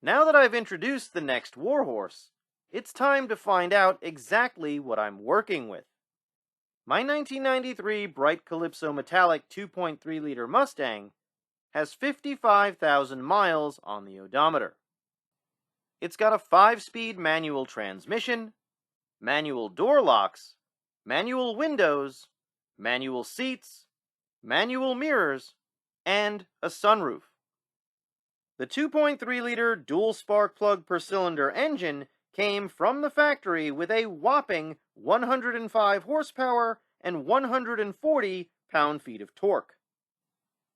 Now that I've introduced the next warhorse, it's time to find out exactly what I'm working with. My 1993 Bright Calypso Metallic 2.3-liter Mustang has 55,000 miles on the odometer. It's got a 5-speed manual transmission, manual door locks, manual windows, manual seats, manual mirrors, and a sunroof. The 2.3-liter dual spark plug per cylinder engine came from the factory with a whopping 105 horsepower and 140 pound-feet of torque.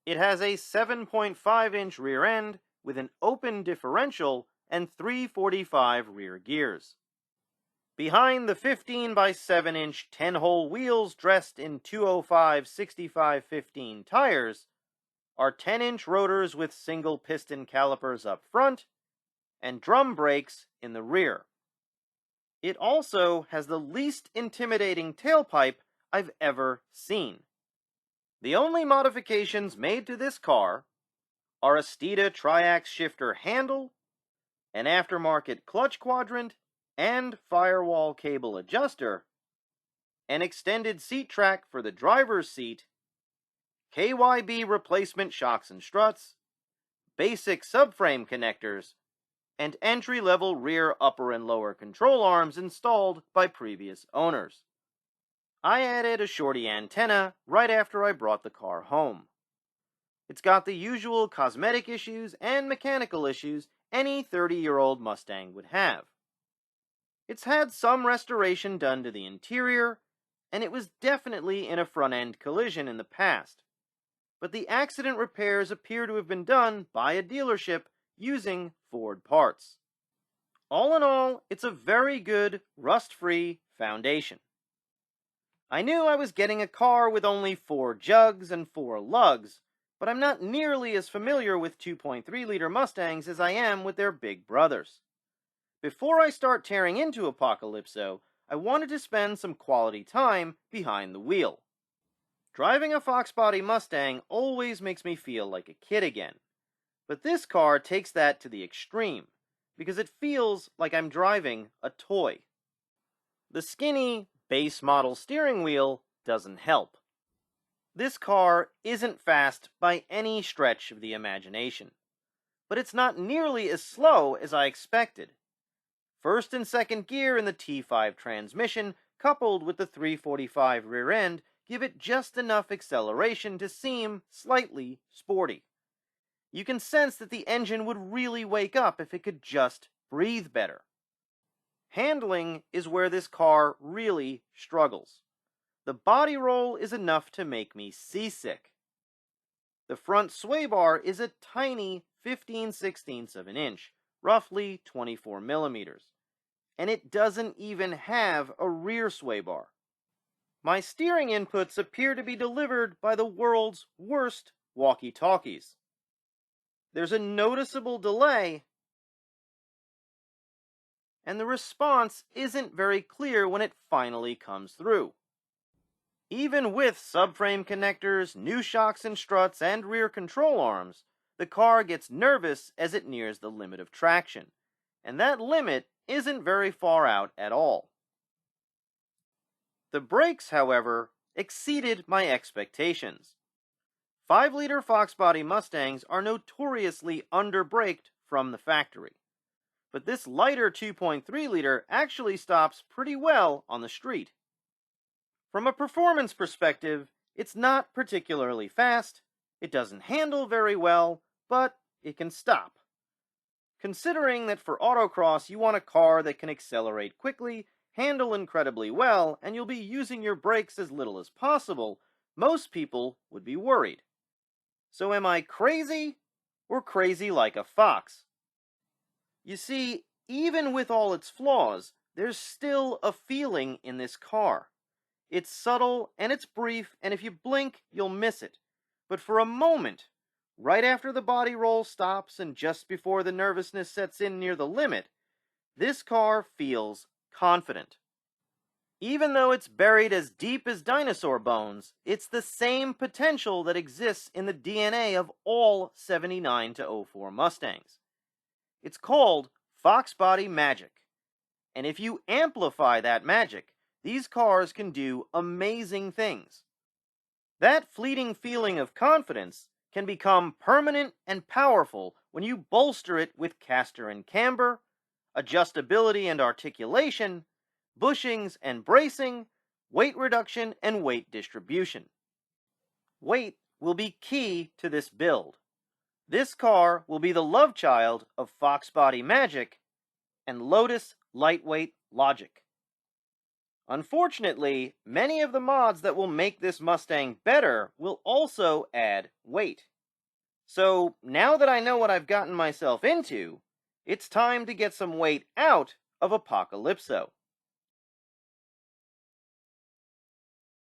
It has a 7.5-inch rear end with an open differential and 345 rear gears. Behind the 15 by 7-inch 10-hole wheels dressed in 205/65/15 tires are 10-inch rotors with single piston calipers up front and drum brakes in the rear. It also has the least intimidating tailpipe I've ever seen. The only modifications made to this car are a Steeda triax shifter handle, an aftermarket clutch quadrant and firewall cable adjuster, an extended seat track for the driver's seat, KYB replacement shocks and struts, basic subframe connectors, and entry-level rear upper and lower control arms installed by previous owners. I added a shorty antenna right after I brought the car home. It's got the usual cosmetic issues and mechanical issues any 30-year-old Mustang would have. It's had some restoration done to the interior, and it was definitely in a front-end collision in the past. But the accident repairs appear to have been done by a dealership using Ford parts. All in all, it's a very good, rust-free foundation. I knew I was getting a car with only 4 jugs and 4 lugs, but I'm not nearly as familiar with 2.3-liter Mustangs as I am with their big brothers. Before I start tearing into Apocalypso, I wanted to spend some quality time behind the wheel. Driving a Fox body Mustang always makes me feel like a kid again, but this car takes that to the extreme, because it feels like I'm driving a toy. The skinny, base model steering wheel doesn't help. This car isn't fast by any stretch of the imagination, but it's not nearly as slow as I expected. First and second gear in the T5 transmission, coupled with the 345 rear end, give it just enough acceleration to seem slightly sporty. You can sense that the engine would really wake up if it could just breathe better. Handling is where this car really struggles. The body roll is enough to make me seasick. The front sway bar is a tiny 15/16 of an inch, roughly 24 millimeters, and it doesn't even have a rear sway bar. My steering inputs appear to be delivered by the world's worst walkie-talkies. There's a noticeable delay, and the response isn't very clear when it finally comes through. Even with subframe connectors, new shocks and struts, and rear control arms, the car gets nervous as it nears the limit of traction, and that limit isn't very far out at all. The brakes, however, exceeded my expectations. 5-liter Fox body Mustangs are notoriously underbraked from the factory, but this lighter 2.3-liter actually stops pretty well on the street. From a performance perspective, it's not particularly fast, it doesn't handle very well, but it can stop. Considering that for autocross you want a car that can accelerate quickly, handle incredibly well, and you'll be using your brakes as little as possible, most people would be worried. So am I crazy, or crazy like a fox? You see, even with all its flaws, there's still a feeling in this car. It's subtle, and it's brief, and if you blink, you'll miss it. But for a moment, right after the body roll stops and just before the nervousness sets in near the limit, this car feels confident. Even though it's buried as deep as dinosaur bones, it's the same potential that exists in the DNA of all 79 to 04 Mustangs. It's called Fox Body Magic. And if you amplify that magic, these cars can do amazing things. That fleeting feeling of confidence can become permanent and powerful when you bolster it with caster and camber, adjustability and articulation, bushings and bracing, weight reduction and weight distribution. Weight will be key to this build. This car will be the love child of Fox Body Magic and Lotus Lightweight Logic. Unfortunately, many of the mods that will make this Mustang better will also add weight. So now that I know what I've gotten myself into, it's time to get some weight out of Apocalypso.